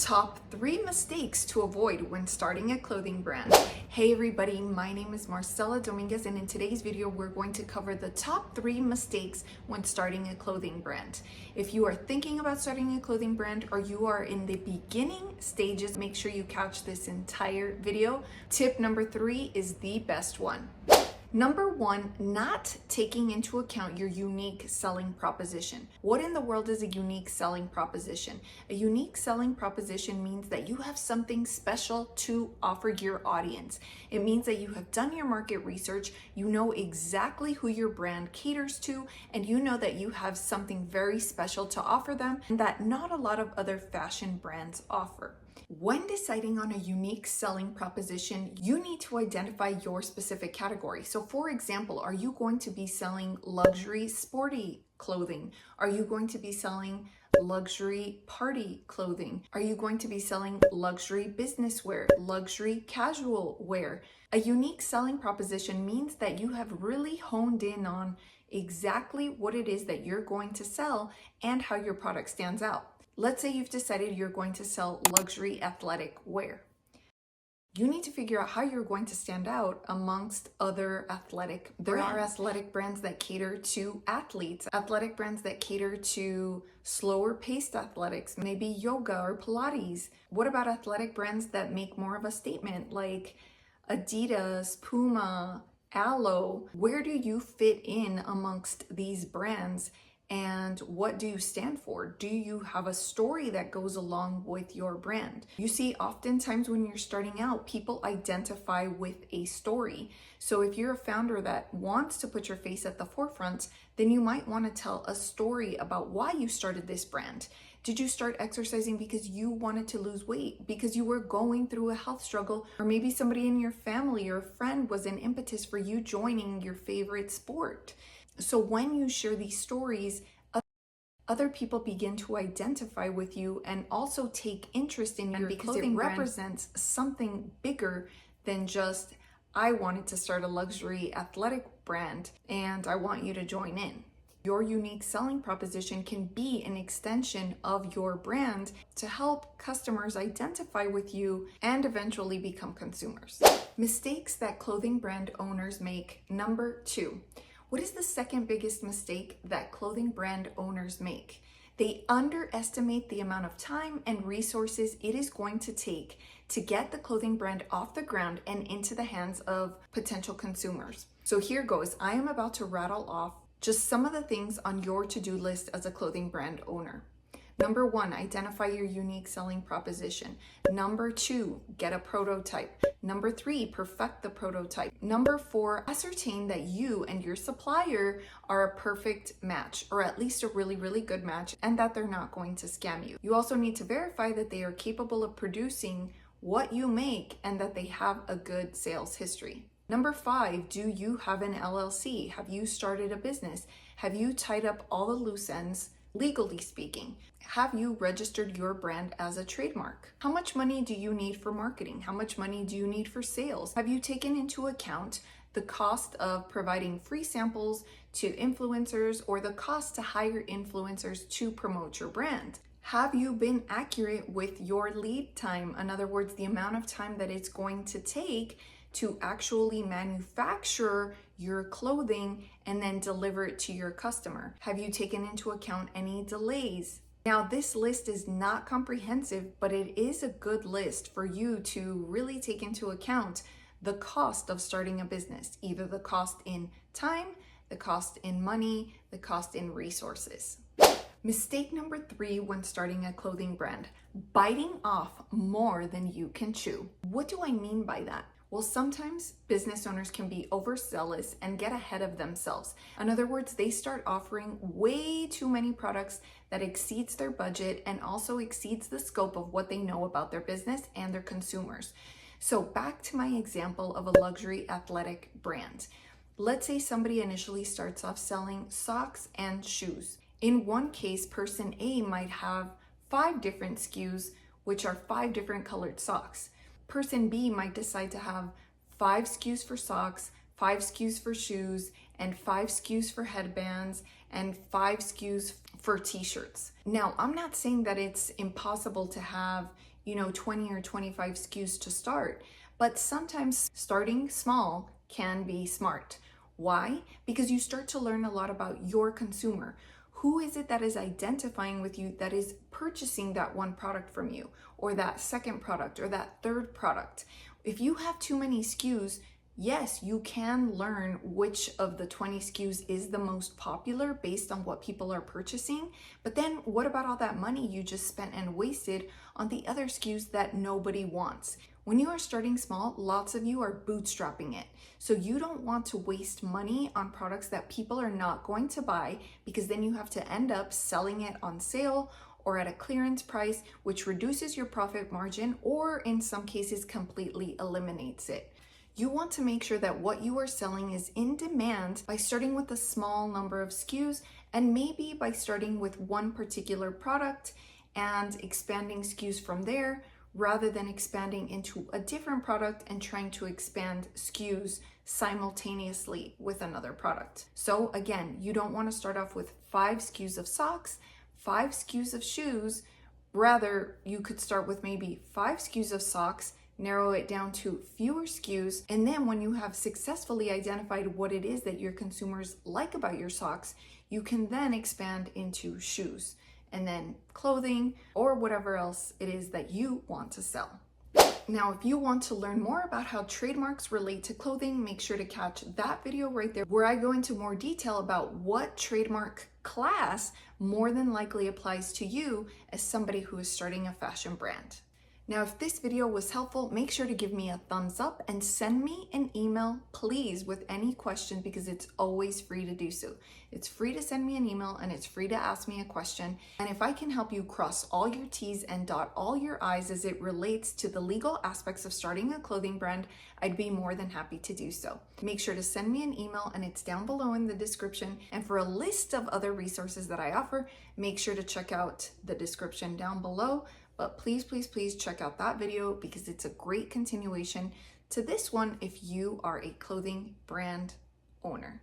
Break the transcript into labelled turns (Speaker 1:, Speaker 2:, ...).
Speaker 1: Top 3 mistakes to avoid when starting a clothing brand. Hey everybody, my name is Marcella Dominguez, and in today's video we're going to cover the top 3 mistakes when starting a clothing brand. If you are thinking about starting a clothing brand or you are in the beginning stages, make sure you catch this entire video. Tip number 3 is the best one. Number 1, not taking into account your unique selling proposition. What in the world is a unique selling proposition? A unique selling proposition means that you have something special to offer your audience. It means that you have done your market research, you know exactly who your brand caters to, and you know that you have something very special to offer them and that not a lot of other fashion brands offer. When deciding on a unique selling proposition, you need to identify your specific category. So for example, are you going to be selling luxury sporty clothing? Are you going to be selling luxury party clothing? Are you going to be selling luxury business wear, luxury casual wear? A unique selling proposition means that you have really honed in on exactly what it is that you're going to sell and how your product stands out. Let's say you've decided you're going to sell luxury athletic wear. You need to figure out how you're going to stand out amongst other athletic brands. There are athletic brands that cater to athletes, athletic brands that cater to slower paced athletics, maybe yoga or Pilates. What about athletic brands that make more of a statement like Adidas, Puma, Alo? Where do you fit in amongst these brands? And what do you stand for? Do you have a story that goes along with your brand? You see, oftentimes when you're starting out, people identify with a story. So if you're a founder that wants to put your face at the forefront, then you might want to tell a story about why you started this brand. Did you start exercising because you wanted to lose weight, because you were going through a health struggle, or maybe somebody in your family or friend was an impetus for you joining your favorite sport? So when you share these stories, other people begin to identify with you and also take interest in your clothing brand. It represents something bigger than just, I wanted to start a luxury athletic brand and I want you to join in. Your unique selling proposition can be an extension of your brand to help customers identify with you and eventually become consumers. Mistakes that clothing brand owners make. Number 2. What is the second biggest mistake that clothing brand owners make? They underestimate the amount of time and resources it is going to take to get the clothing brand off the ground and into the hands of potential consumers. So here goes. I am about to rattle off just some of the things on your to-do list as a clothing brand owner. Number 1, identify your unique selling proposition. Number 2, get a prototype. Number 3, perfect the prototype. Number 4, ascertain that you and your supplier are a perfect match, or at least a really, really good match, and that they're not going to scam you. You also need to verify that they are capable of producing what you make and that they have a good sales history. Number 5, do you have an LLC? Have you started a business? Have you tied up all the loose ends? Legally speaking, have you registered your brand as a trademark? How much money do you need for marketing? How much money do you need for sales? Have you taken into account the cost of providing free samples to influencers or the cost to hire influencers to promote your brand? Have you been accurate with your lead time? In other words, the amount of time that it's going to take to actually manufacture your clothing and then deliver it to your customer? Have you taken into account any delays? Now, this list is not comprehensive, but it is a good list for you to really take into account the cost of starting a business, either the cost in time, the cost in money, the cost in resources. Mistake number 3 when starting a clothing brand: biting off more than you can chew. What do I mean by that? Well, sometimes business owners can be overzealous and get ahead of themselves. In other words, they start offering way too many products that exceeds their budget and also exceeds the scope of what they know about their business and their consumers. So back to my example of a luxury athletic brand. Let's say somebody initially starts off selling socks and shoes. In one case, person A might have 5 different SKUs, which are 5 different colored socks. Person B might decide to have 5 SKUs for socks, 5 SKUs for shoes, and 5 SKUs for headbands, and 5 SKUs for t-shirts. Now, I'm not saying that it's impossible to have 20 or 25 SKUs to start. But sometimes starting small can be smart. Why? Because you start to learn a lot about your consumer. Who is it that is identifying with you, that is purchasing that one product from you, or that second product, or that third product? If you have too many SKUs, yes, you can learn which of the 20 SKUs is the most popular based on what people are purchasing. But then what about all that money you just spent and wasted on the other SKUs that nobody wants? When you are starting small, lots of you are bootstrapping it. So you don't want to waste money on products that people are not going to buy, because then you have to end up selling it on sale or at a clearance price, which reduces your profit margin or in some cases completely eliminates it. You want to make sure that what you are selling is in demand by starting with a small number of SKUs, and maybe by starting with one particular product and expanding SKUs from there, rather than expanding into a different product and trying to expand SKUs simultaneously with another product. So again, you don't want to start off with 5 SKUs of socks, 5 SKUs of shoes. Rather, you could start with maybe 5 SKUs of socks, narrow it down to fewer SKUs, and then when you have successfully identified what it is that your consumers like about your socks, you can then expand into shoes, and then clothing, or whatever else it is that you want to sell. Now, if you want to learn more about how trademarks relate to clothing, make sure to catch that video right there, where I go into more detail about what trademark class more than likely applies to you as somebody who is starting a fashion brand. Now, if this video was helpful, make sure to give me a thumbs up and send me an email, please, with any question, because it's always free to do so. It's free to send me an email and it's free to ask me a question. And if I can help you cross all your T's and dot all your I's as it relates to the legal aspects of starting a clothing brand, I'd be more than happy to do so. Make sure to send me an email and it's down below in the description. And for a list of other resources that I offer, make sure to check out the description down below. But please, please, please check out that video, because it's a great continuation to this one if you are a clothing brand owner.